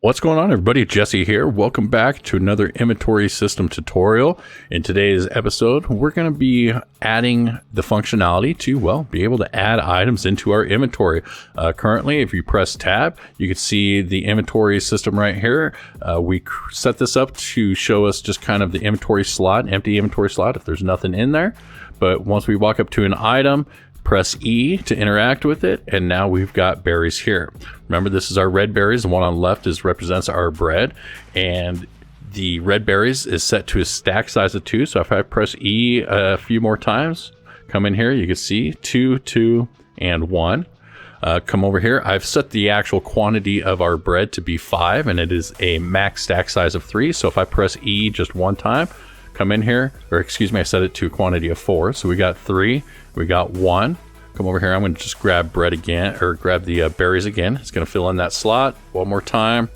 What's going on, everybody? Jesse here. Welcome back to another inventory system tutorial. In today's episode, we're going to be adding the functionality to, well, be able to add items into our inventory. Currently, if you press tab, you can see the inventory system right here. We set this up to show us just kind of the inventory slot, empty inventory slot, if there's nothing in there. But once we walk up to an item, press E to interact with it, and now we've got berries here. Remember, this is our red berries. The one on the left represents our bread, and the red berries is set to a stack size of 2. So if I press E a few more times, come in here, you can see 2, 2, and 1. Come over here. I've set the actual quantity of our bread to be 5, and it is a max stack size of 3. So if I press E just one time, come in here, or excuse me, I set it to a quantity of 4. So we got 3, we got 1. Come over here, I'm going to just grab bread again, or grab the berries again. It's going to fill in that slot. One more time.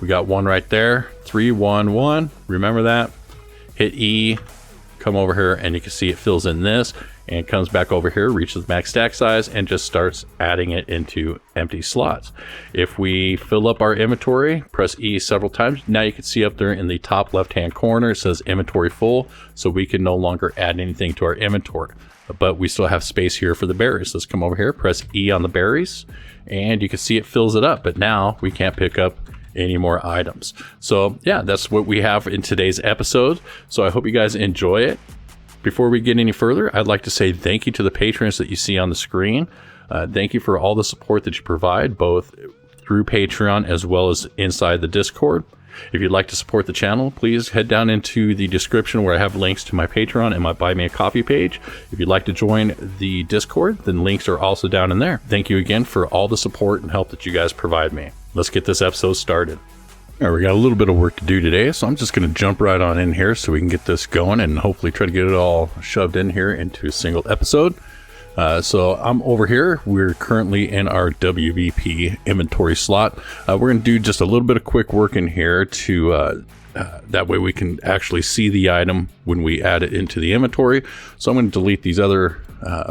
We got 1 right there. 3, 1, 1. Remember that. Hit E, come over here, and you can see it fills in this, and comes back over here, reaches max stack size, and just starts adding it into empty slots. If we fill up our inventory, press E several times, now you can see up there in the top left-hand corner, it says inventory full, so we can no longer add anything to our inventory. But we still have space here for the berries. Let's come over here, press E on the berries, and you can see it fills it up, but now we can't pick up any more items. So yeah, that's what we have in today's episode. So I hope you guys enjoy it. Before we get any further, I'd like to say thank you to the patrons that you see on the screen. Thank you for all the support that you provide, both through Patreon as well as inside the Discord. If you'd like to support the channel, please head down into the description where I have links to my Patreon and my Buy Me a Coffee page. If you'd like to join the Discord, then links are also down in there. Thank you again for all the support and help that you guys provide me. Let's get this episode started. All right, we got a little bit of work to do today, so I'm just going to jump right on in here so we can get this going and hopefully try to get it all shoved in here into a single episode. So I'm over here. We're currently in our WVP inventory slot. We're going to do just a little bit of quick work in here to that way we can actually see the item when we add it into the inventory. So I'm going to delete these other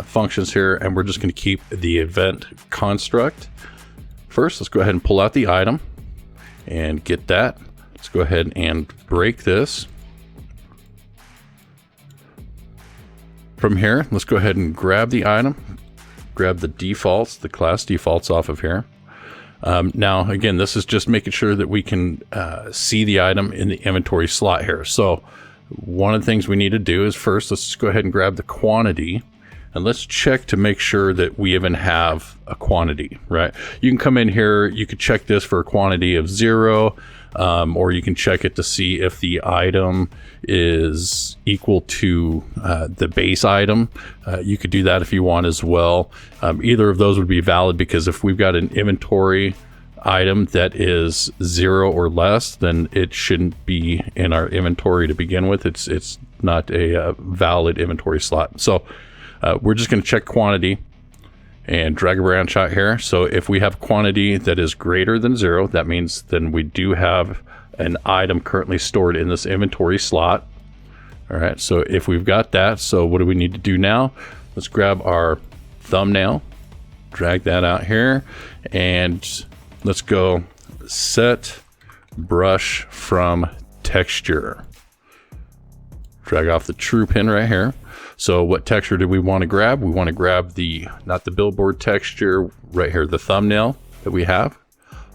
functions here, and we're just going to keep the event construct. First, let's go ahead and pull out the item and get that. Let's go ahead and break this. From here, let's go ahead and grab the item, grab the defaults, the class defaults off of here. Now, again, this is just making sure that we can see the item in the inventory slot here. So one of the things we need to do is first, let's just go ahead and grab the quantity, and let's check to make sure that we even have a quantity, right? You can come in here, you could check this for a quantity of 0, or you can check it to see if the item is equal to the base item. You could do that if you want as well. Either of those would be valid, because if we've got an inventory item that is 0 or less, then it shouldn't be in our inventory to begin with. It's not a valid inventory slot. So we're just going to check quantity and drag a branch out here. So if we have quantity that is greater than 0, that means then we do have an item currently stored in this inventory slot. All right, so if we've got that, so what do we need to do now? Let's grab our thumbnail, drag that out here, and let's go set brush from texture. Drag off the true pin right here. So what texture do we want to grab? We want to grab the, not the billboard texture, right here, the thumbnail that we have.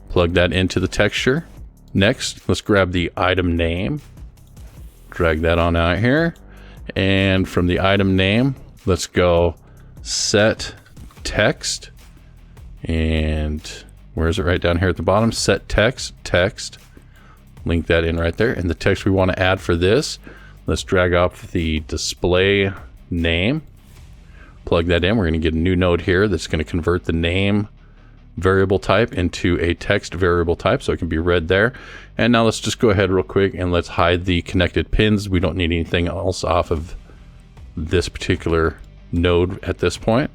Plug that into the texture. Next, let's grab the item name. Drag that on out here. And from the item name, let's go set text. And where is it? Right down here at the bottom, set text. Link that in right there. And the text we want to add for this, let's drag off the display name, plug that in. We're going to get a new node here that's going to convert the name variable type into a text variable type, so it can be read there. And now let's just go ahead real quick and let's hide the connected pins. We don't need anything else off of this particular node at this point.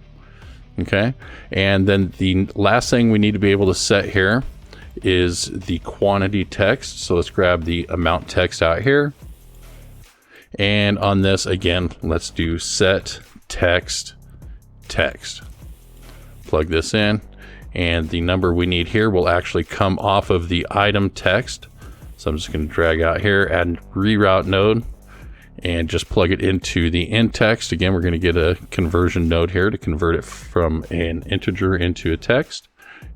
Okay, and then the last thing we need to be able to set here is the quantity text. So let's grab the amount text out here. And on this, again, let's do set text. Plug this in. and the number we need here will actually come off of the item text. So I'm just going to drag out here, add reroute node, and just plug it into the in text. Again, we're going to get a conversion node here to convert it from an integer into a text.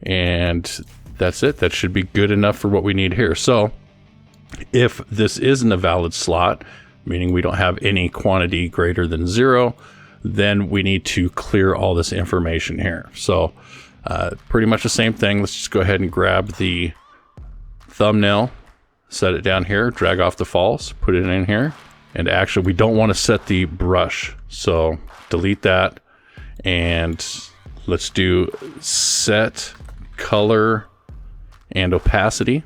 And that's it. That should be good enough for what we need here. So if this isn't a valid slot, meaning we don't have any quantity greater than 0, then we need to clear all this information here. So pretty much the same thing. Let's just go ahead and grab the thumbnail, set it down here, drag off the false, put it in here. And actually, we don't want to set the brush. So delete that. And let's do set color and opacity.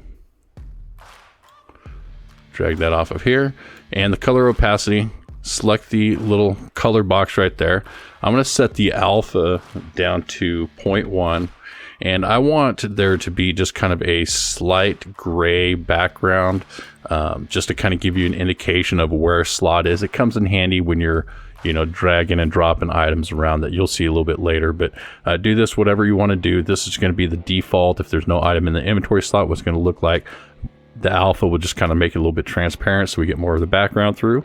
Drag that off of here. And the color opacity, select the little color box right there. I'm going to set the alpha down to 0.1. And I want there to be just kind of a slight gray background, just to kind of give you an indication of where a slot is. It comes in handy when you're, dragging and dropping items around that you'll see a little bit later. But do this whatever you want to do. This is going to be the default. If there's no item in the inventory slot, what's going to look like. The alpha will just kind of make it a little bit transparent so we get more of the background through.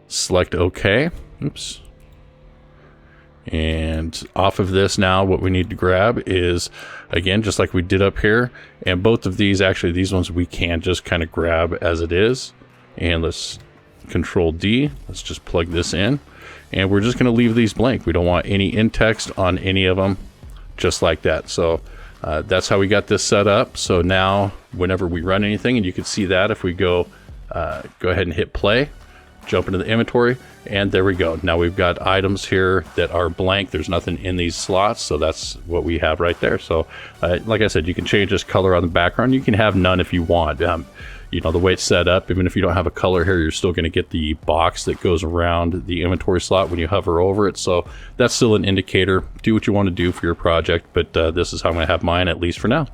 Select OK. Oops. And off of this now, what we need to grab is, again, just like we did up here. And both of these, actually, these ones we can just kind of grab as it is. And let's Control D. Let's just plug this in. And we're just going to leave these blank. We don't want any in text on any of them, just like that. So that's how we got this set up. So now whenever we run anything, and you can see that if we go ahead and hit play, jump into the inventory, and there we go. Now we've got items here that are blank. There's nothing in these slots, so that's what we have right there. So like I said, you can change this color on the background. You can have none if you want. The way it's set up, even if you don't have a color here, you're still going to get the box that goes around the inventory slot when you hover over it. So that's still an indicator. Do what you want to do for your project, but this is how I'm going to have mine, at least for now.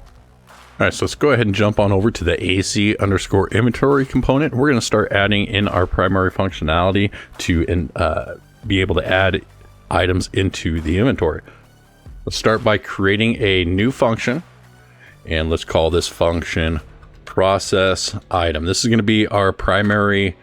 All right, so let's go ahead and jump on over to the AC_inventory component. We're going to start adding in our primary functionality to be able to add items into the inventory. Let's start by creating a new function, and let's call this function process item. This is going to be our primary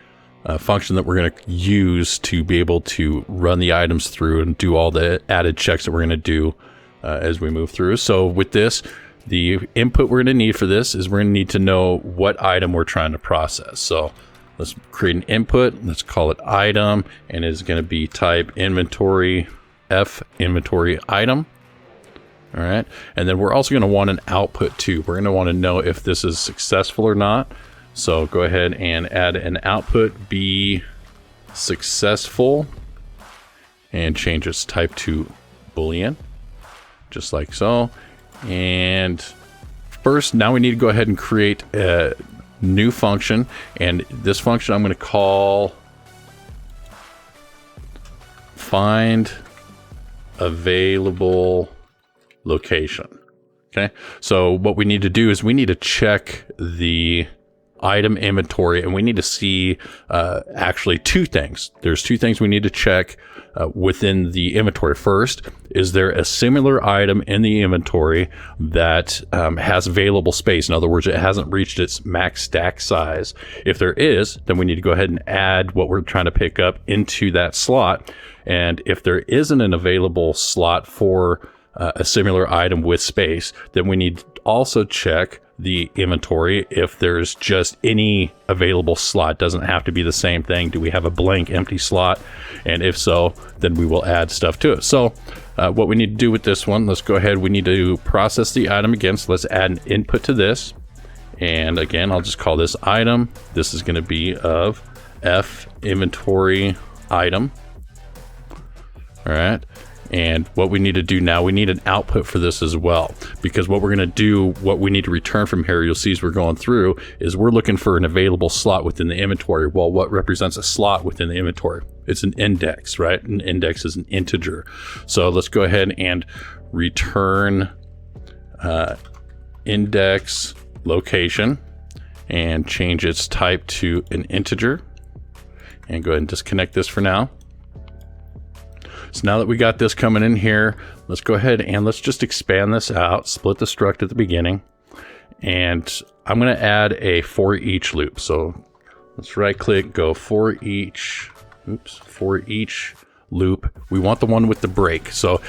function that we're going to use to be able to run the items through and do all the added checks that we're going to do as we move through. So with this, the input we're going to need for this is we're going to need to know what item we're trying to process. So let's create an input. Let's call it item, and it's going to be type inventory F inventory item. All right. And then we're also going to want an output too. We're going to want to know if this is successful or not. So go ahead and add an output be successful and change its type to Boolean, just like so. And first, now we need to go ahead and create a new function, and this function I'm going to call find available location. Okay, so what we need to do is we need to check the item inventory, and we need to see actually two things. There's two things we need to check within the inventory. First, is there a similar item in the inventory that has available space? In other words, it hasn't reached its max stack size. If there is, then we need to go ahead and add what we're trying to pick up into that slot. And if there isn't an available slot for a similar item with space, then we need to also check the inventory if there's just any available slot. Doesn't have to be the same thing. Do we have a blank empty slot? And if so, then we will add stuff to it. So what we need to do with this one, let's go ahead. We need to process the item again. So let's add an input to this. And again, I'll just call this item. This is going to be of F inventory item. All right. And what we need to do now, we need an output for this as well, because what we're going to do, what we need to return from here, you'll see as we're going through, is we're looking for an available slot within the inventory. Well, what represents a slot within the inventory? It's an index, right? An index is an integer. So let's go ahead and return index location and change its type to an integer, and go ahead and disconnect this for now. So now that we got this coming in here, let's go ahead and let's just expand this out, split the struct at the beginning, and I'm going to add a for each loop. So let's right click, go for each loop. We want the one with the break. So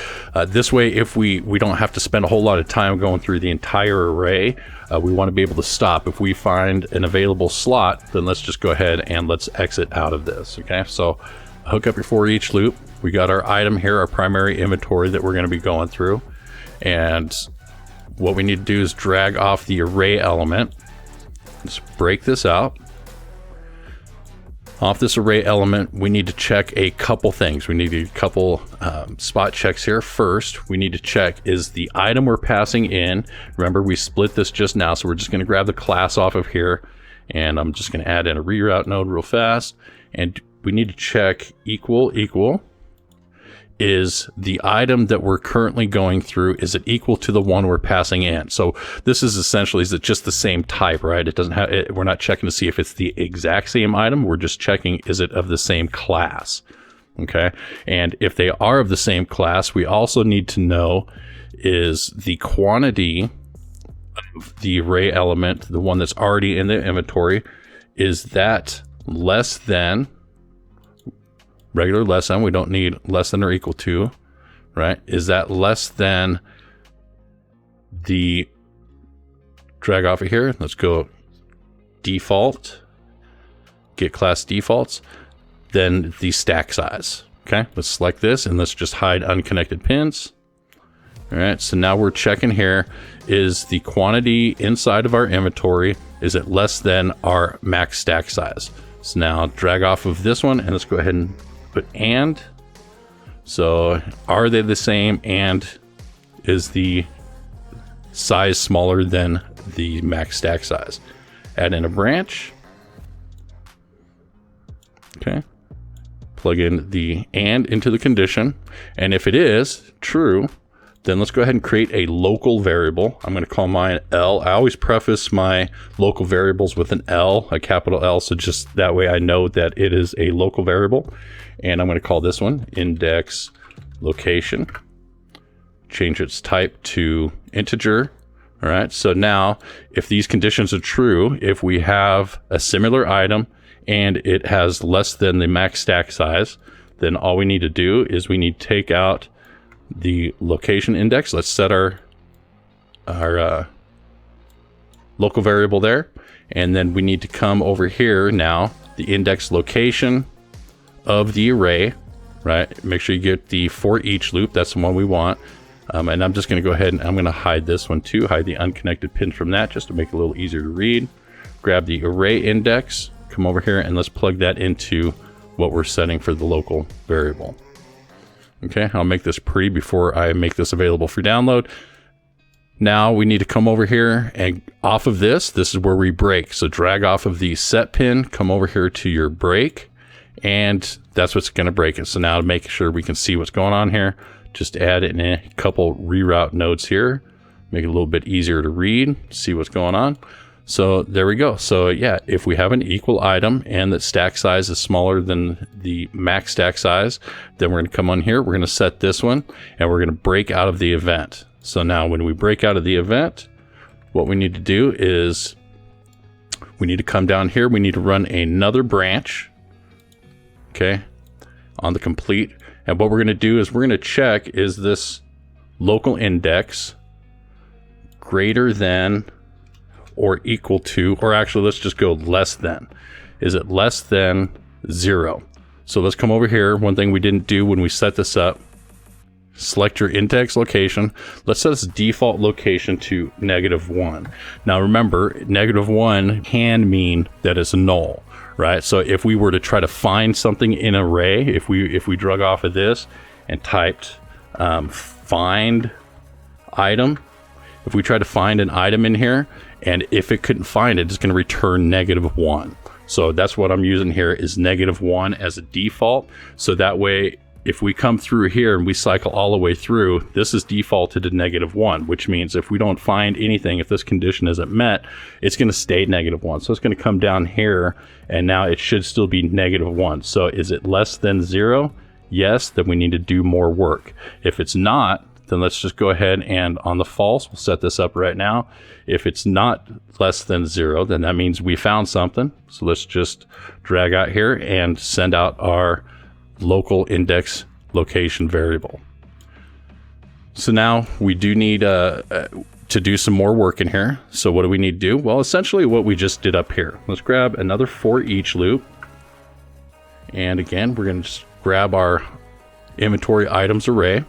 this way, if we don't have to spend a whole lot of time going through the entire array, we want to be able to stop. If we find an available slot, then let's just go ahead and let's exit out of this. Okay, so hook up your for each loop. We got our item here, our primary inventory that we're going to be going through. And what we need to do is drag off the array element. Let's break this out. Off this array element, we need to check a couple things. We need a couple spot checks here. First, we need to check, is the item we're passing in, remember we split this just now, so we're just going to grab the class off of here, and I'm just going to add in a reroute node real fast, and we need to check equal, is the item that we're currently going through, is it equal to the one we're passing in? So this is essentially, is it just the same type, right? It doesn't have, we're not checking to see if it's the exact same item. We're just checking, is it of the same class? Okay. And if they are of the same class, we also need to know, is the quantity of the array element, the one that's already in the inventory, is that less than regular less than? We don't need less than or equal to, right? Is that less than the, drag off of here, let's go default, get class defaults, then the stack size. Okay, let's select this and let's just hide unconnected pins. All right, so now we're checking here, is the quantity inside of our inventory, is it less than our max stack size? So now drag off of this one and let's go ahead and put and. So are they the same, and is the size smaller than the max stack size? Add in a branch. Okay. Plug in the and into the condition. And if it is true, then let's go ahead and create a local variable. I'm going to call mine L. I always preface my local variables with an L, a capital L, so just that way I know that it is a local variable. And I'm going to call this one index location. Change its type to integer. All right, so now if these conditions are true, if we have a similar item and it has less than the max stack size, then all we need to do is we need to take out the location index. Let's set our local variable there, and then we need to come over here now, the index location of the array, right? Make sure you get the for each loop. That's the one we want. And I'm just going to go ahead and I'm going to hide this one too, hide the unconnected pin from that, just to make it a little easier to read. Grab the array index, come over here, and let's plug that into what we're setting for the local variable. Okay, I'll make this pretty before I make this available for download. Now we need to come over here and off of this is where we break. So drag off of the set pin, come over here to your break, and that's what's going to break it. So now to make sure we can see what's going on here, just add in a couple reroute nodes here, make it a little bit easier to read, see what's going on. So there we go. So yeah, if we have an equal item and that stack size is smaller than the max stack size, then we're going to come on here, we're going to set this one, and we're going to break out of the event. So now when we break out of the event, what we need to do is we need to come down here, we need to run another branch, okay, on the complete. And what we're going to do is we're going to check, is this local index greater than or equal to, or actually let's just go less than. Is it less than 0? So let's come over here. One thing we didn't do when we set this up, select your index location. Let's set this default location to -1. Now remember, -1 can mean that it's null, right? So if we were to try to find something in an array, if we drug off of this and typed find item, if we try to find an item in here, and if it couldn't find it, it's going to return -1. So that's what I'm using here, is -1 as a default. So that way, if we come through here and we cycle all the way through, this is defaulted to -1, which means if we don't find anything, if this condition isn't met, it's going to stay -1. So it's going to come down here, and now it should still be -1. So is it less than 0? yes, then we need to do more work. If it's not, then let's just go ahead and on the false, we'll set this up right now. If it's not less than 0, then that means we found something. So let's just drag out here and send out our local index location variable. So now we do need to do some more work in here. So what do we need to do? Well, essentially what we just did up here. Let's grab another for each loop. And again, we're going to just grab our inventory items array,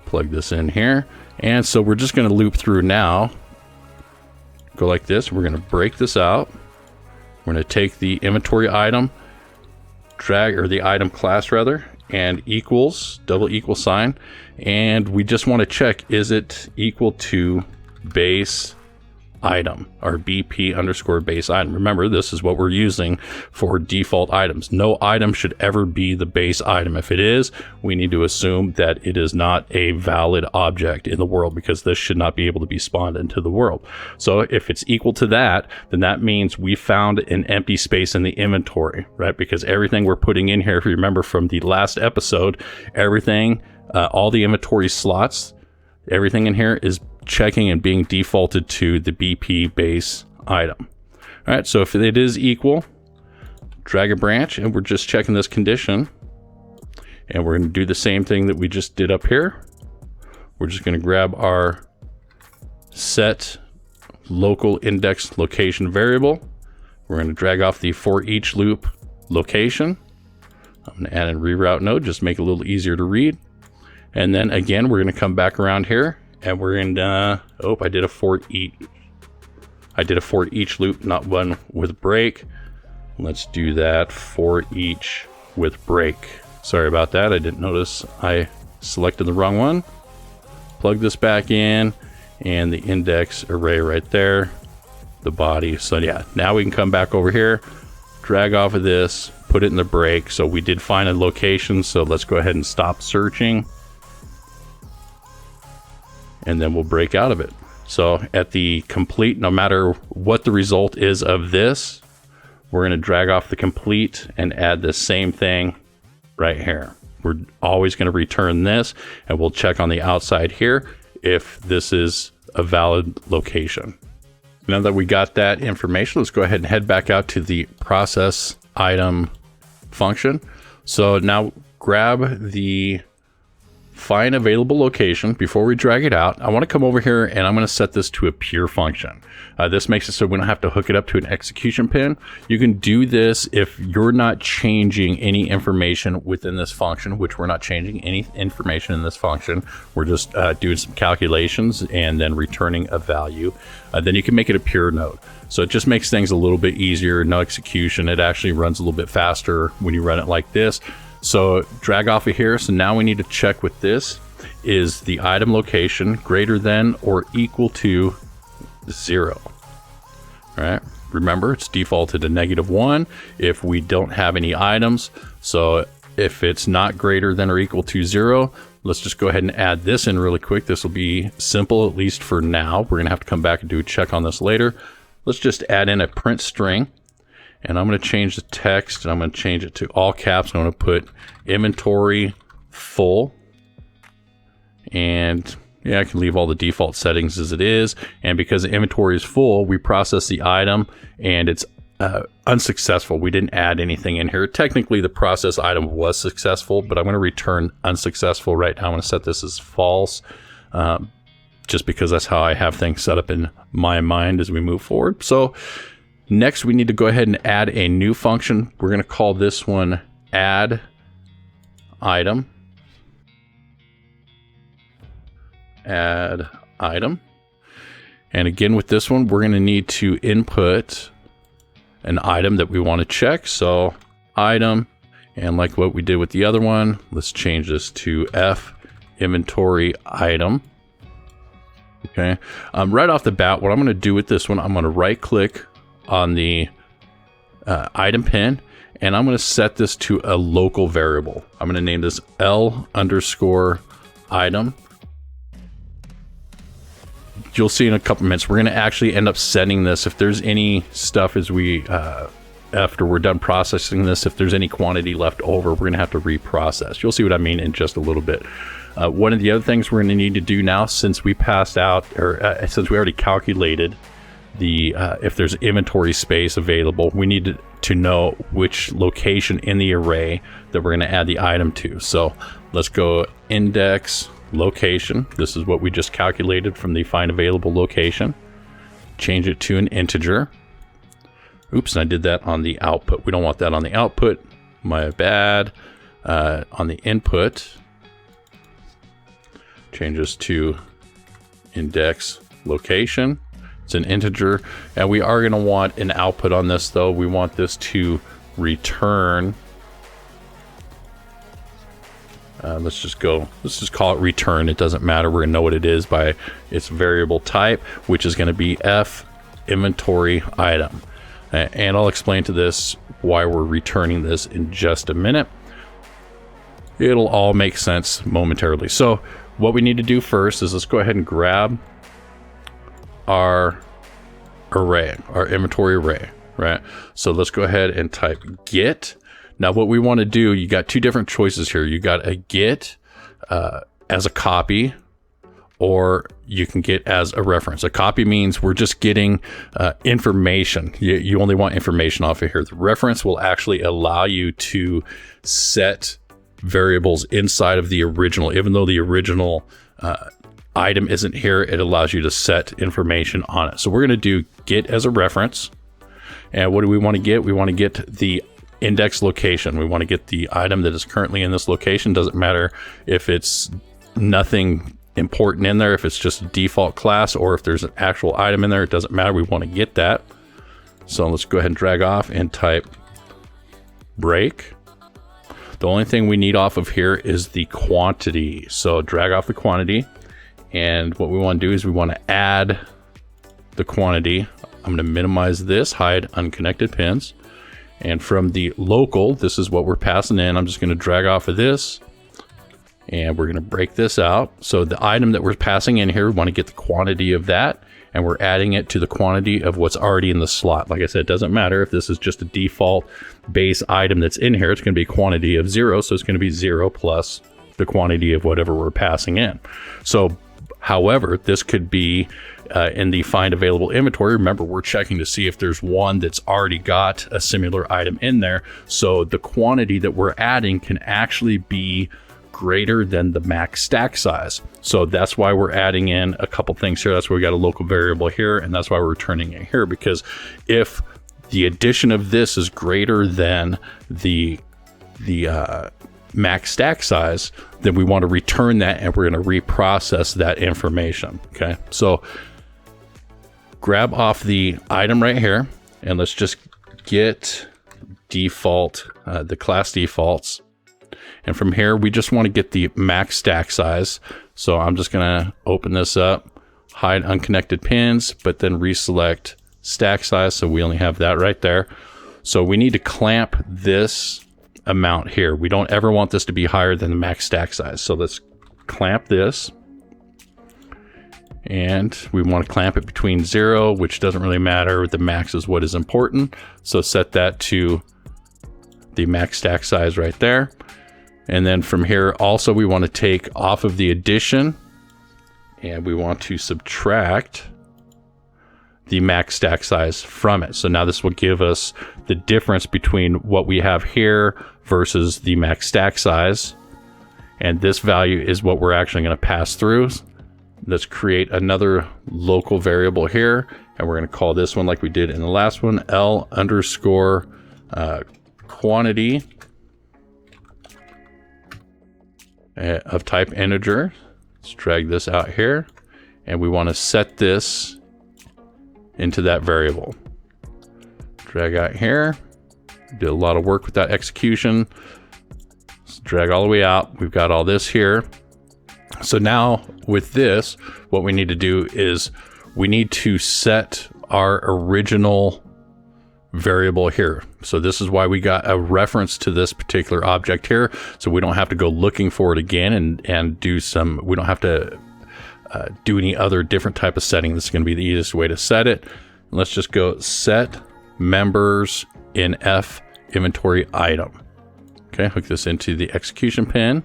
plug this in here. And so we're just going to loop through now. Go like this. We're going to break this out. We're going to take the inventory item, drag, or the item class rather, and equals, double equal sign. And we just want to check, is it equal to base item, or BP underscore base item. Remember, this is what we're using for default items. No item should ever be the base item. If it is, we need to assume that it is not a valid object in the world, because this should not be able to be spawned into the world. So if it's equal to that, then that means we found an empty space in the inventory, right? Because everything we're putting in here, if you remember from the last episode, everything, all the inventory slots, everything in here is checking and being defaulted to the BP base item. All right, so if it is equal, drag a branch, and we're just checking this condition, and we're going to do the same thing that we just did up here. We're just going to grab our set local index location variable. We're going to drag off the for each loop location. I'm going to add a reroute node, just make it a little easier to read. And then again, we're going to come back around here, and we're in, oh, I did a for each loop, not one with break. Let's do that for each with break. Sorry about that. I didn't notice I selected the wrong one. Plug this back in, and the index array right there, the body. So yeah, now we can come back over here, drag off of this, put it in the break. So we did find a location. So let's go ahead and stop searching. And then we'll break out of it. So at the complete, no matter what the result is of this, we're going to drag off the complete and add the same thing right here. We're always going to return this, and we'll check on the outside here if this is a valid location. Now that we got that information, let's go ahead and head back out to the process item function. So now grab the find available location. Before we drag it out, I want to come over here, and I'm going to set this to a pure function. This makes it so we don't have to hook it up to an execution pin. You can do this if you're not changing any information within this function, which we're not changing any information in this function. We're just doing some calculations and then returning a value. Then you can make it a pure node. So it just makes things a little bit easier. No execution. It actually runs a little bit faster when you run it like this. So drag off of here. So now we need to check with this. Is the item location greater than or equal to 0? All right. Remember, it's defaulted to -1 if we don't have any items. So if it's not greater than or equal to 0, let's just go ahead and add this in really quick. This will be simple, at least for now. We're going to have to come back and do a check on this later. Let's just add in a print string. And I'm going to change the text, and I'm going to change it to all caps. I'm going to put inventory full. And yeah, I can leave all the default settings as it is. And because the inventory is full, we process the item, and it's unsuccessful. We didn't add anything in here. Technically, the process item was successful, but I'm going to return unsuccessful right now. I'm going to set this as false, just because that's how I have things set up in my mind as we move forward. So next, we need to go ahead and add a new function. We're going to call this one add item. Add item. And again, with this one, we're going to need to input an item that we want to check. So item, and like what we did with the other one, let's change this to F inventory item. Okay. Right off the bat, what I'm going to do with this one, I'm going to right click on the item pin, and I'm going to set this to a local variable. I'm going to name this L underscore item. You'll see in a couple minutes, we're going to actually end up setting this. If there's any stuff as we after we're done processing this, if there's any quantity left over, we're going to have to reprocess. You'll see what I mean in just a little bit. One of the other things we're going to need to do now, since we passed out, or since we already calculated the if there's inventory space available, we need to know which location in the array that we're going to add the item to. So let's go index location. This is what we just calculated from the find available location. Change it to an integer. Oops, and I did that on the output. We don't want that on the output. My bad. On the input, change this to index location. It's an integer, and we are going to want an output on this, though. We want this to return. Let's just call it return. It doesn't matter. We're going to know what it is by its variable type, which is going to be F inventory item. And I'll explain to this why we're returning this in just a minute. It'll all make sense momentarily. So what we need to do first is let's go ahead and grab our array, our inventory array, right? So let's go ahead and type get. Now what we want to do, you got two different choices here. You got a get as a copy, or you can get as a reference. A copy means we're just getting information. You only want information off of here. The reference will actually allow you to set variables inside of the original. Even though the original item isn't here, it allows you to set information on it. So we're going to do get as a reference. And what do we want to get? We want to get the index location. We want to get the item that is currently in this location. Doesn't matter if it's nothing important in there, if it's just a default class, or if there's an actual item in there, it doesn't matter. We want to get that. So let's go ahead and drag off and type break. The only thing we need off of here is the quantity. So drag off the quantity. And what we want to do is we want to add the quantity. I'm going to minimize this, hide unconnected pins. And from the local, this is what we're passing in. I'm just going to drag off of this, and we're going to break this out. So the item that we're passing in here, we want to get the quantity of that, and we're adding it to the quantity of what's already in the slot. Like I said, it doesn't matter if this is just a default base item that's in here. It's going to be a quantity of 0, so it's going to be 0 plus the quantity of whatever we're passing in. So however, this could be in the find available inventory. Remember, we're checking to see if there's one that's already got a similar item in there. So the quantity that we're adding can actually be greater than the max stack size. So that's why we're adding in a couple things here. That's why we got a local variable here, and that's why we're returning it here, because if the addition of this is greater than the max stack size, then we want to return that, and we're going to reprocess that information. Okay, so grab off the item right here, and let's just get default, the class defaults. And from here, we just want to get the max stack size. So I'm just going to open this up, hide unconnected pins, but then reselect stack size. So we only have that right there. So we need to clamp this amount here. We don't ever want this to be higher than the max stack size. So let's clamp this. And we want to clamp it between 0, which doesn't really matter. The max is what is important. So set that to the max stack size right there. And then from here, also, we want to take off of the addition, and we want to subtract the max stack size from it. So now this will give us the difference between what we have here versus the max stack size. And this value is what we're actually going to pass through. Let's create another local variable here, and we're going to call this one, like we did in the last one, L underscore quantity of type integer. Let's drag this out here, and we want to set this into that variable. Drag out here. Did a lot of work with that execution. Let's drag all the way out. We've got all this here. So now with this, what we need to do is we need to set our original variable here. So this is why we got a reference to this particular object here. So we don't have to go looking for it again and do some, we don't have to do any other different type of setting. This is going to be the easiest way to set it. Let's just go set members in F inventory item. Okay, hook this into the execution pin.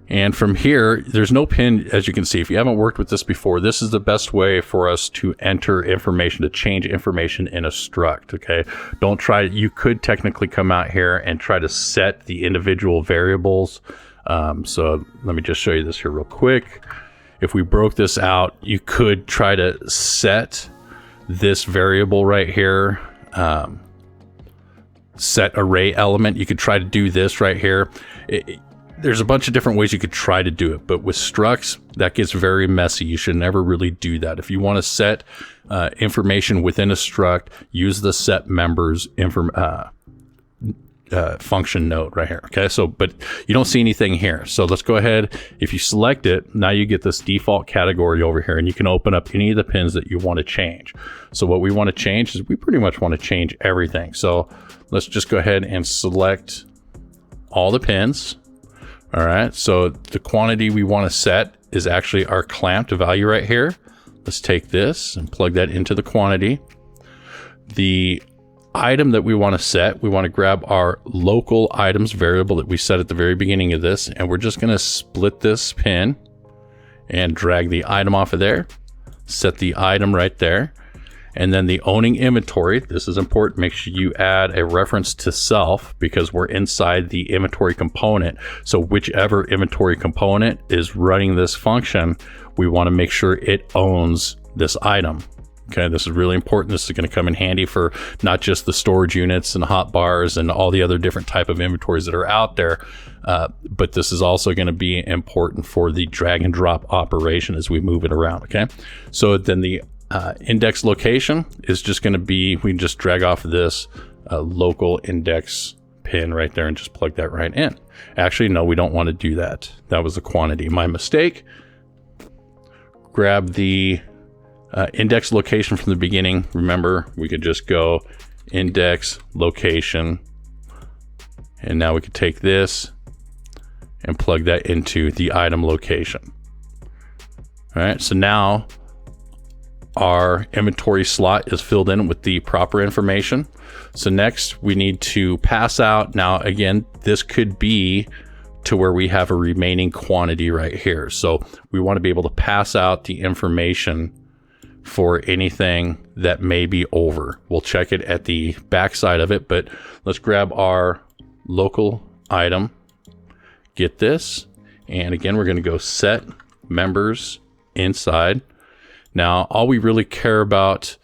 And from here, there's no pin, as you can see. If you haven't worked with this before, this is the best way for us to enter information, to change information in a struct, okay? Don't try, you could technically come out here and try to set the individual variables. So let me just show you this here real quick. If we broke this out, you could try to set this variable right here, set array element. You could try to do this right here. There's a bunch of different ways you could try to do it, but with structs, that gets very messy. You should never really do that. If you want to set information within a struct, use the set members function node right here. Okay, so but you don't see anything here. So let's go ahead. If you select it, now you get this default category over here, and you can open up any of the pins that you want to change. So what we want to change is we pretty much want to change everything. So let's just go ahead and select all the pins. All right, so the quantity we want to set is actually our clamped value right here. Let's take this and plug that into the quantity. The item that we want to set, we want to grab our local items variable that we set at the very beginning of this, and we're just going to split this pin and drag the item off of there, set the item right there. And then the owning inventory, this is important, make sure you add a reference to self because we're inside the inventory component. So whichever inventory component is running this function, we want to make sure it owns this item. Okay, this is really important. This is going to come in handy for not just the storage units and hotbars and all the other different type of inventories that are out there, but this is also going to be important for the drag and drop operation as we move it around. Okay, so then the index location is just going to be, we can just drag off this local index pin right there and just plug that right in. Actually, no, we don't want to do that. That was the quantity, my mistake. Grab the index location from the beginning. Remember, we could just go index location, and now we could take this and plug that into the item location. All right, so now our inventory slot is filled in with the proper information. So next we need to pass out. Now again, this could be to where we have a remaining quantity right here. So we want to be able to pass out the information for anything that may be over. We'll check it at the back side of it, but let's grab our local item, get this, and again, we're going to go set members inside. Now, all we really care about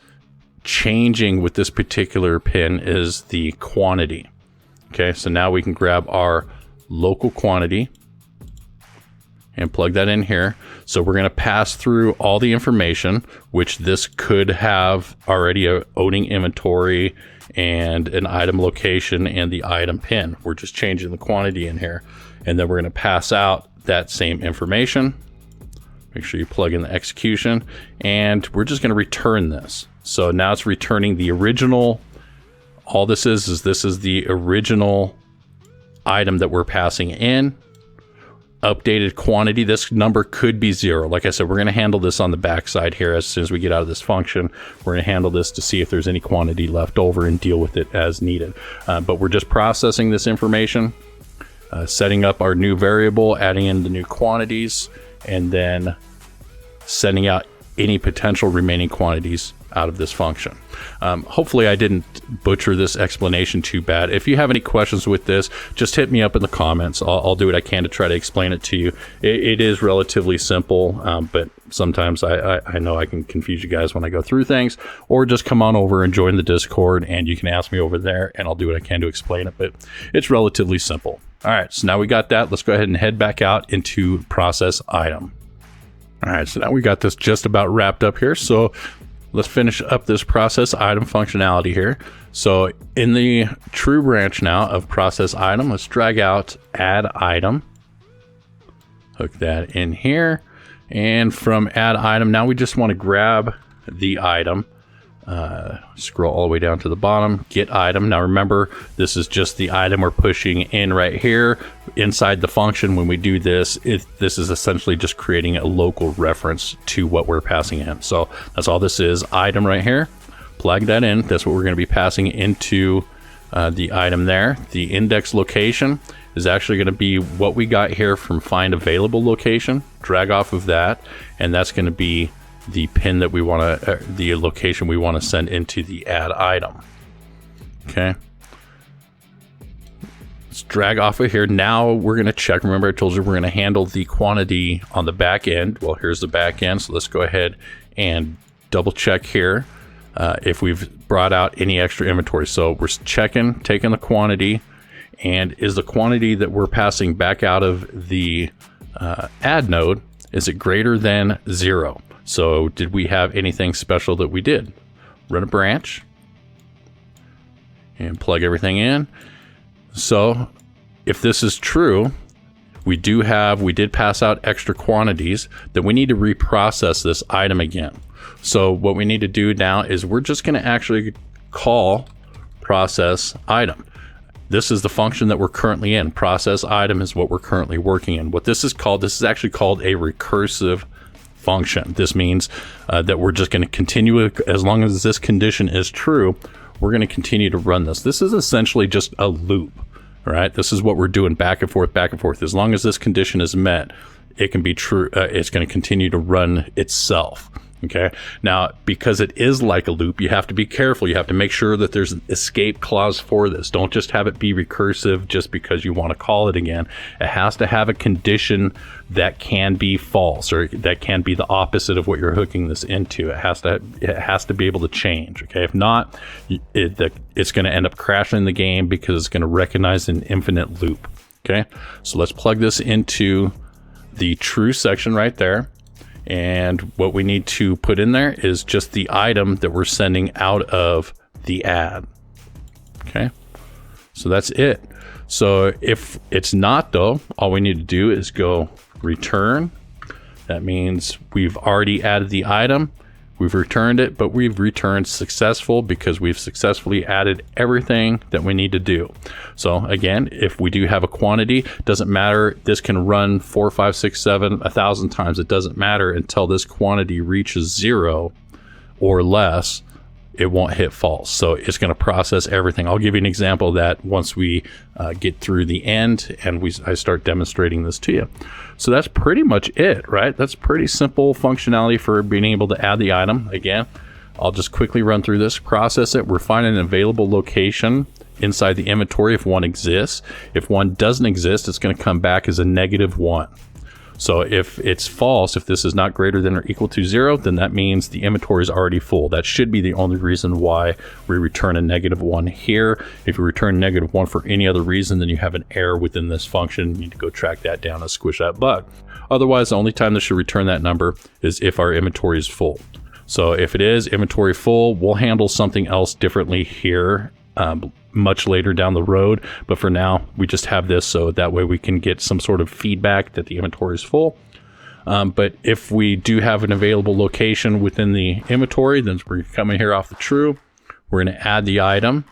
changing with this particular pin is the quantity. Okay, so now we can grab our local quantity and plug that in here. So we're going to pass through all the information, which this could have already a owning inventory and an item location and the item pin. We're just changing the quantity in here. And then we're going to pass out that same information. Make sure you plug in the execution, and we're just going to return this. So now it's returning the original. All this is this is the original item that we're passing in. Updated quantity. This number could be 0. Like I said, we're going to handle this on the back side here. As soon as we get out of this function, we're going to handle this to see if there's any quantity left over and deal with it as needed. But we're just processing this information, setting up our new variable, adding in the new quantities, and then sending out any potential remaining quantities out of this function. Hopefully I didn't butcher this explanation too bad. If you have any questions with this, just hit me up in the comments. I'll do what I can to try to explain it to you. It is relatively simple, but sometimes I know I can confuse you guys when I go through things, or just come on over and join the Discord and you can ask me over there and I'll do what I can to explain it, but it's relatively simple. All right, so now we got that. Let's go ahead and head back out into process item. All right, so now we got this just about wrapped up here. So let's finish up this process item functionality here. So in the true branch now of process item, let's drag out add item, hook that in here. And from add item, now we just want to grab the item, scroll all the way down to the bottom, get item. Now remember, this is just the item we're pushing in right here inside the function. When we do this, this is essentially just creating a local reference to what we're passing in. So that's all this is, item right here. plug that in. That's what we're going to be passing into the item there. The index location is actually going to be what we got here from find available location. Drag off of that, and that's going to be the pin that we want to, the location we want to send into the add item. Okay. Let's drag off of here. Now we're going to check. Remember, I told you we're going to handle the quantity on the back end. Well, here's the back end. So let's go ahead and double check here if we've brought out any extra inventory. So we're checking, taking the quantity, and is the quantity that we're passing back out of the add node, is it greater than 0? So did we have anything special that we did? Run a branch and plug everything in. So if this is true, we did pass out extra quantities, then we need to reprocess this item again. So what we need to do now is we're just going to actually call process item. This is the function that we're currently in. Process item is what we're currently working in. What this is actually called a recursive function. This means that we're just going to continue, as long as this condition is true, we're going to continue to run this. This is essentially just a loop, right? This is what we're doing back and forth, back and forth. As long as this condition is met, it can be true. It's going to continue to run itself. Okay. Now, because it is like a loop, you have to be careful. You have to make sure that there's an escape clause for this. Don't just have it be recursive just because you want to call it again. It has to have a condition that can be false, or that can be the opposite of what you're hooking this into. It has to be able to change. Okay. If not, it's going to end up crashing the game because it's going to recognize an infinite loop. Okay. So let's plug this into the true section right there. And what we need to put in there is just the item that we're sending out of the add. Okay, so that's it. So if it's not though, all we need to do is go return. That means we've already added the item. We've returned it, but we've returned successful because we've successfully added everything that we need to do. So again, if we do have a quantity, doesn't matter. This can run 4, 5, 6, 7, 1,000 times. It doesn't matter until this quantity reaches 0 or less. It won't hit false. So it's going to process everything. I'll give you an example of that once we get through the end and I start demonstrating this to you. So that's pretty much it, right? That's pretty simple functionality for being able to add the item. Again, I'll just quickly run through this, process it. We're finding an available location inside the inventory if one exists. If one doesn't exist, it's going to come back as a -1. So if it's false, if this is not greater than or equal to 0, then that means the inventory is already full. That should be the only reason why we return a -1 here. If you return -1 for any other reason, then you have an error within this function. You need to go track that down and squish that bug. Otherwise, the only time this should return that number is if our inventory is full. So if it is inventory full, we'll handle something else differently here much later down the road, but for now we just have this so that way we can get some sort of feedback that the inventory is full. But if we do have an available location within the inventory, then we're coming here off the true. We're going to add the item.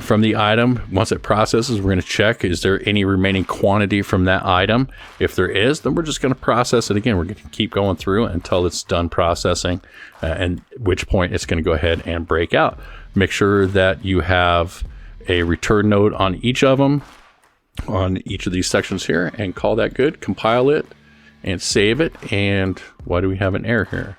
From the item, once it processes, we're going to check, is there any remaining quantity from that item? If there is, then we're just going to process it again. We're going to keep going through until it's done processing, and at which point it's going to go ahead and break out. Make sure that you have a return node on each of them, on each of these sections here, and call that good. Compile it and save it. And why do we have an error here?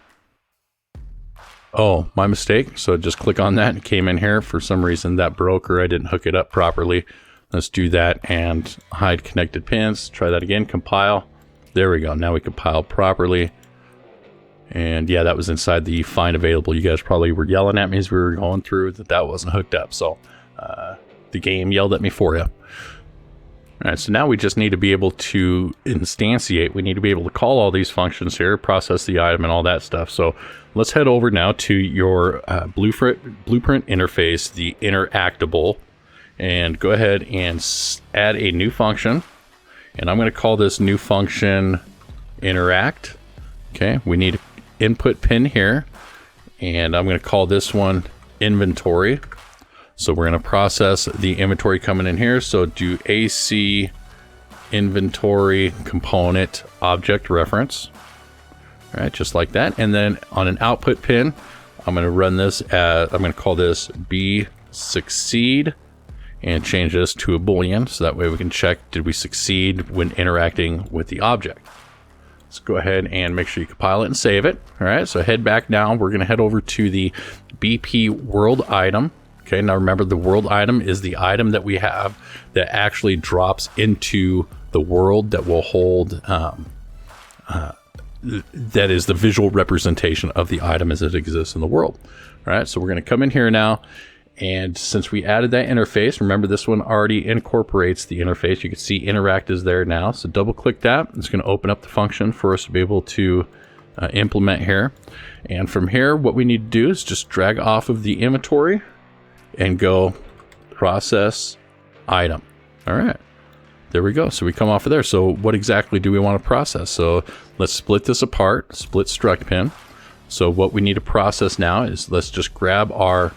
Oh, my mistake. So just click on that and came in here. For some reason that broke, or I didn't hook it up properly. Let's do that and hide connected pins. Try that again, compile. There we go. Now we compile properly. And yeah, that was inside the find available. You guys probably were yelling at me as we were going through that wasn't hooked up. So the game yelled at me for you. All right, so now we just need to be able to instantiate. We need to be able to call all these functions here, process the item and all that stuff. So let's head over now to your blueprint interface, the interactable, and go ahead and add a new function. And I'm going to call this new function interact. Okay, we need input pin here, and I'm going to call this one inventory. So we're going to process the inventory coming in here. So do AC inventory component object reference. All right, just like that. And then on an output pin, I'm going to run this as, I'm going to call this be succeed and change this to a Boolean. So that way we can check, did we succeed when interacting with the object? Let's go ahead and make sure you compile it and save it. All right, so head back now. We're going to head over to the BP world item. Okay, now remember the world item is the item that we have that actually drops into the world that will hold, that is the visual representation of the item as it exists in the world. All right, so we're going to come in here now. And since we added that interface, remember this one already incorporates the interface. You can see interact is there now. So double click that. It's going to open up the function for us to be able to implement here. And from here, what we need to do is just drag off of the inventory and go process item. All right, there we go. So we come off of there. So what exactly do we want to process? So let's split this apart, split struct pin. So what we need to process now is let's just grab our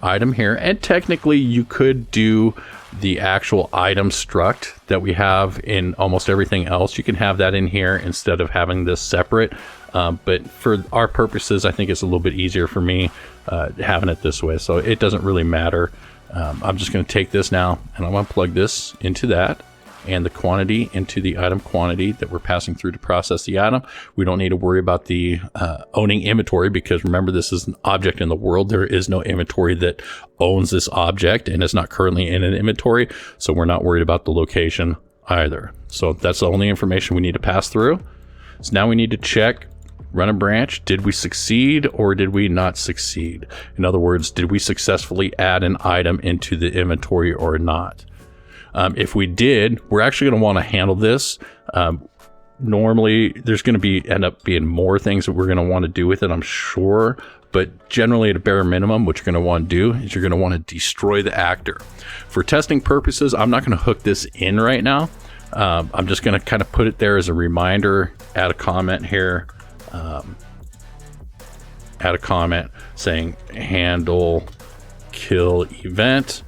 item here, and technically you could do the actual item struct that we have in almost everything else. You can have that in here instead of having this separate, but for our purposes I think it's a little bit easier for me having it this way, so it doesn't really matter. I'm just going to take this now and I'm going to plug this into that and the quantity into the item quantity that we're passing through to process the item. We don't need to worry about the owning inventory, because remember, this is an object in the world. There is no inventory that owns this object and is not currently in an inventory. So we're not worried about the location either. So that's the only information we need to pass through. So now we need to check, run a branch. Did we succeed or did we not succeed? In other words, did we successfully add an item into the inventory or not? If we did, we're actually going to want to handle this. Normally, there's going to end up being more things that we're going to want to do with it, I'm sure. But generally, at a bare minimum, what you're going to want to do is you're going to want to destroy the actor. For testing purposes, I'm not going to hook this in right now. I'm just going to kind of put it there as a reminder, add a comment here. Add a comment saying handle kill event.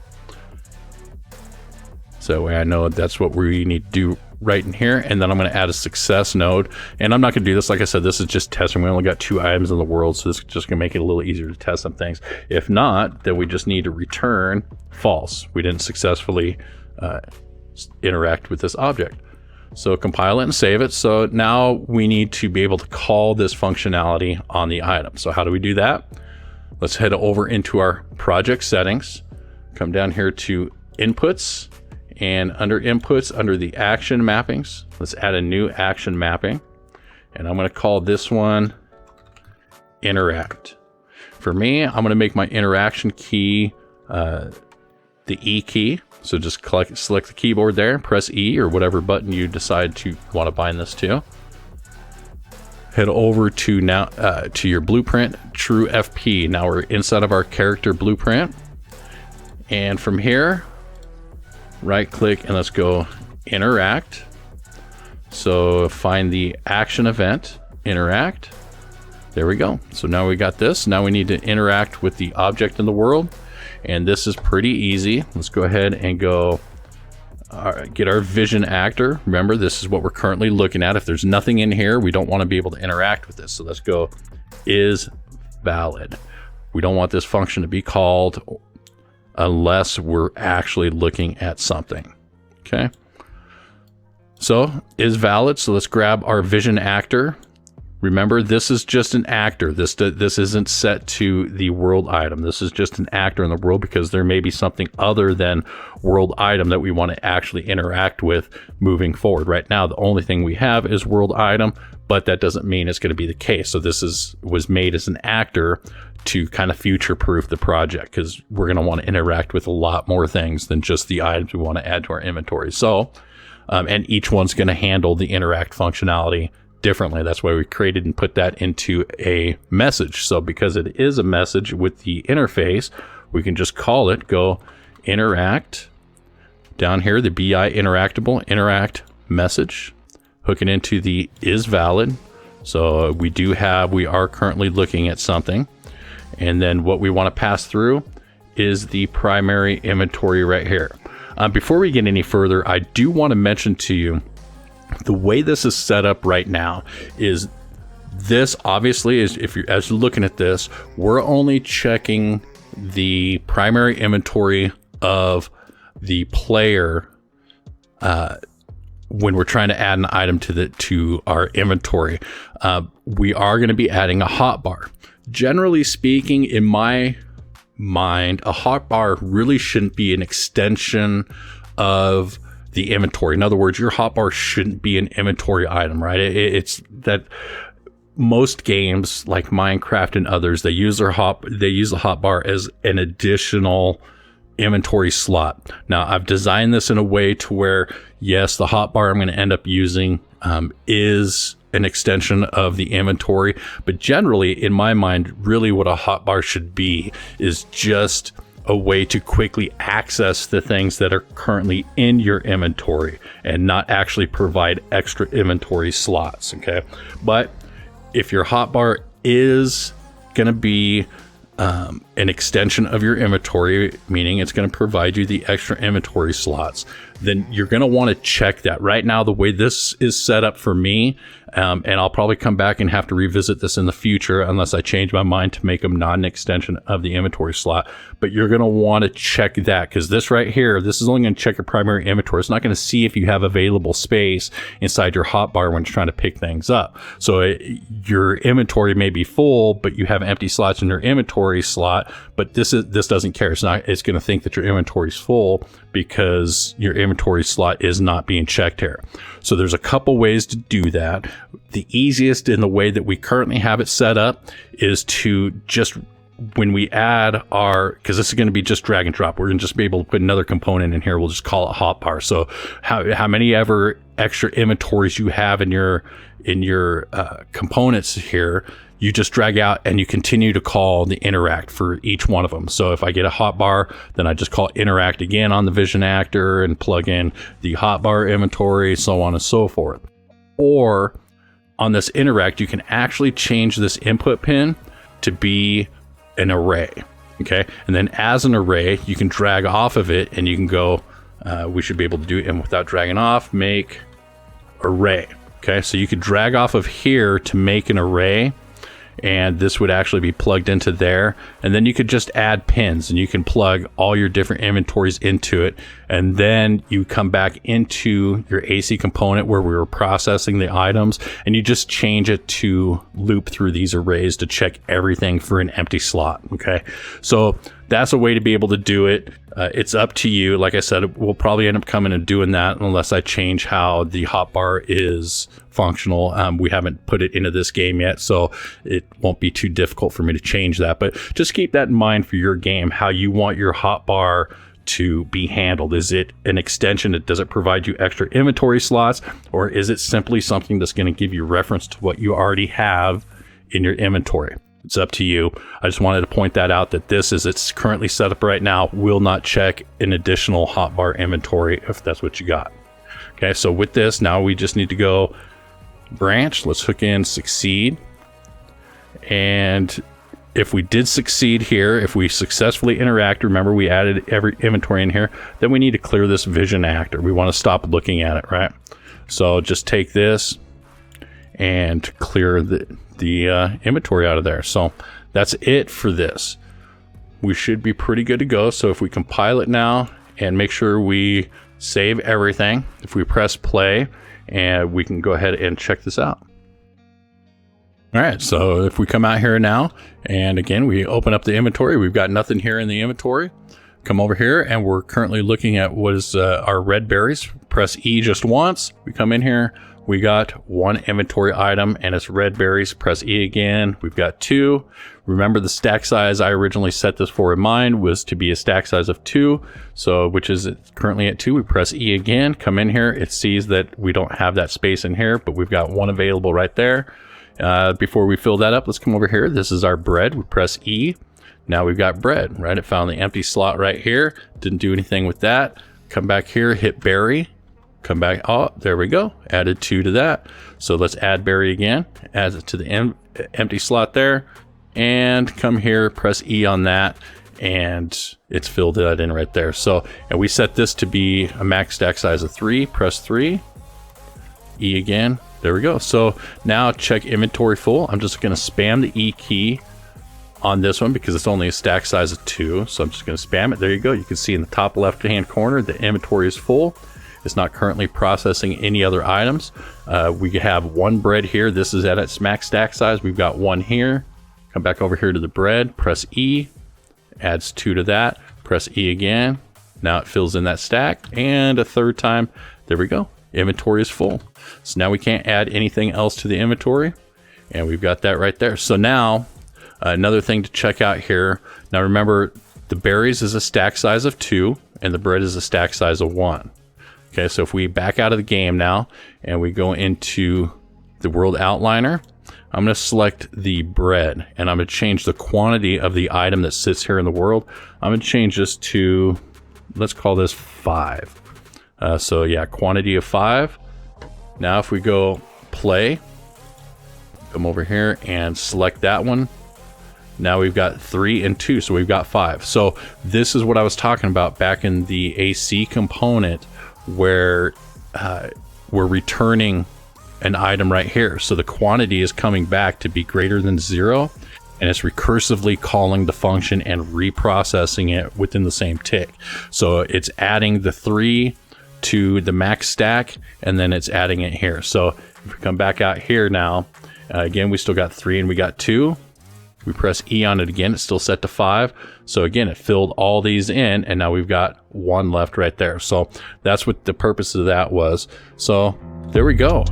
So that way I know that's what we need to do right in here. And then I'm going to add a success node. And I'm not going to do this. Like I said, this is just testing. We only got 2 items in the world, so this is just going to make it a little easier to test some things. If not, then we just need to return false. We didn't successfully interact with this object. So compile it and save it. So now we need to be able to call this functionality on the item. So how do we do that? Let's head over into our project settings. Come down here to inputs. And under inputs, under the action mappings, let's add a new action mapping. And I'm going to call this one interact. For me, I'm going to make my interaction key the E key. So just select the keyboard there, press E or whatever button you decide to want to bind this to. Head over to now to your blueprint, true FP. Now we're inside of our character blueprint. And from here, right click and let's go interact. So find the action event, interact. There we go. So now we got this. Now we need to interact with the object in the world. And this is pretty easy. Let's go ahead and go get our vision actor. Remember, this is what we're currently looking at. If there's nothing in here, we don't want to be able to interact with this. So let's go is valid. We don't want this function to be called unless we're actually looking at something. Okay. So is valid. So let's grab our vision actor. Remember, this is just an actor. This isn't set to the world item. This is just an actor in the world because there may be something other than world item that we want to actually interact with moving forward. Right now, the only thing we have is world item, but that doesn't mean it's going to be the case. So this was made as an actor to kind of future-proof the project, because we're going to want to interact with a lot more things than just the items we want to add to our inventory. So, and each one's going to handle the interact functionality differently. That's why we created and put that into a message. So because it is a message with the interface, we can just call it, go interact, down here, the BI interactable, interact message, hook it into the is valid. So we are currently looking at something. And then what we want to pass through is the primary inventory right here. Before we get any further, I do want to mention to you, the way this is set up right now is This obviously is, if you're as you're looking at this, we're only checking the primary inventory of the player when we're trying to add an item to our inventory. We are going to be adding a hotbar. Generally speaking, in my mind, a hotbar really shouldn't be an extension of the inventory. In other words, your hotbar shouldn't be an inventory item, right? It's that most games like Minecraft and others, they use the hotbar as an additional inventory slot. Now, I've designed this in a way to where, yes, the hotbar I'm going to end up using is an extension of the inventory, but generally, in my mind, really what a hotbar should be is just a way to quickly access the things that are currently in your inventory and not actually provide extra inventory slots, okay? But if your hotbar is going to be an extension of your inventory, meaning it's going to provide you the extra inventory slots, then you're going to want to check that. Right now, the way this is set up for me, and I'll probably come back and have to revisit this in the future unless I change my mind to make them not an extension of the inventory slot, but you're going to want to check that, because this right here, this is only going to check your primary inventory. It's not going to see if you have available space inside your hotbar when you're trying to pick things up. So your inventory may be full, but you have empty slots in your inventory slot, but this doesn't care. It's going to think that your inventory is full because your inventory slot is not being checked here. So there's a couple ways to do that. The easiest in the way that we currently have it set up is to just, when we add because this is going to be just drag and drop, we're going to just be able to put another component in here. We'll just call it hotbar. So how many ever extra inventories you have in your components here, you just drag out and you continue to call the interact for each one of them. So if I get a hotbar, then I just call interact again on the vision actor and plug in the hotbar inventory, so on and so forth. Or on this interact, you can actually change this input pin to be an array. Okay. And then as an array, you can drag off of it and you can go, we should be able to do it, and without dragging off, make array. Okay. So you could drag off of here to make an array, and this would actually be plugged into there. And then you could just add pins and you can plug all your different inventories into it. And then you come back into your AC component where we were processing the items, and you just change it to loop through these arrays to check everything for an empty slot. Okay. So that's a way to be able to do it. It's up to you. Like I said, we'll probably end up coming and doing that unless I change how the hotbar is functional. We haven't put it into this game yet, so it won't be too difficult for me to change that. But just keep that in mind for your game, how you want your hotbar to be handled. Is it an extension that does it provide you extra inventory slots, or is it simply something that's going to give you reference to what you already have in your inventory? It's up to you. I just wanted to point that out, that this, as it's currently set up right now, will not check an additional hotbar inventory if that's what you got. Okay, so with this, now we just need to go branch. Let's hook in succeed. And if we did succeed here, if we successfully interact, remember we added every inventory in here, then we need to clear this vision actor. We want to stop looking at it, right? So just take this and clear the inventory out of there. So that's it for this. We should be pretty good to go. So if we compile it now and make sure we save everything, if we press play, and we can go ahead and check this out. All right, so if we come out here now, and again, we open up the inventory, we've got nothing here in the inventory. Come over here, and we're currently looking at what is our red berries. Press E just once. We come in here, we got one inventory item, and it's red berries. Press E again, we've got two. Remember, the stack size I originally set this for in mind was to be a stack size of 2, so which is currently at 2. We press E again, come in here, it sees that we don't have that space in here, but we've got one available right there. Before we fill that up, let's come over here. This is our bread. We press E. Now we've got bread, right? It found the empty slot right here. Didn't do anything with that. Come back here, hit berry. Come back. Oh, there we go. Added 2 to that. So let's add berry again. Add it to the empty slot there. And come here, press E on that, and it's filled that in right there. So, and we set this to be a max stack size of 3. Press 3. E again. There we go. So now check inventory full. I'm just going to spam the E key on this one because it's only a stack size of 2. So I'm just going to spam it. There you go. You can see in the top left-hand corner, the inventory is full. It's not currently processing any other items. We have 1 bread here. This is at its max stack size. We've got 1 here. Come back over here to the bread, press E, adds 2 to that, press E again. Now it fills in that stack, and a 3rd time. There we go. Inventory is full. So now we can't add anything else to the inventory, and we've got that right there. So now another thing to check out here. Now remember, the berries is a stack size of 2, and the bread is a stack size of 1. Okay, so if we back out of the game now and we go into the world outliner, I'm going to select the bread, and I'm going to change the quantity of the item that sits here in the world. I'm going to change this to, let's call this 5. So yeah, quantity of 5. Now if we go play, come over here and select that one. Now we've got 3 and 2, so we've got 5. So this is what I was talking about back in the AC component, where we're returning an item right here. So the quantity is coming back to be greater than 0, and it's recursively calling the function and reprocessing it within the same tick. So it's adding the 3 to the max stack, and then it's adding it here. So if we come back out here now, again, we still got 3 and we got 2. We press E on it again, it's still set to 5. So again, it filled all these in, and now we've got 1 left right there. So that's what the purpose of that was. So there we go.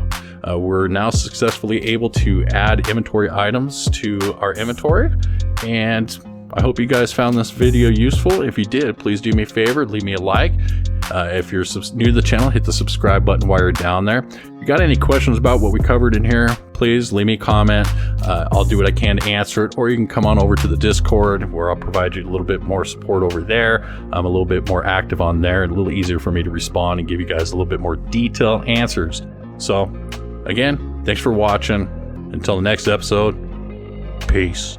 We're now successfully able to add inventory items to our inventory. And I hope you guys found this video useful. If you did, please do me a favor, leave me a like. If you're new to the channel, hit the subscribe button while you're down there. If you got any questions about what we covered in here, please leave me a comment. I'll do what I can to answer it, or you can come on over to the Discord where I'll provide you a little bit more support over there. I'm a little bit more active on there, a little easier for me to respond and give you guys a little bit more detailed answers. So again, thanks for watching. Until the next episode, peace.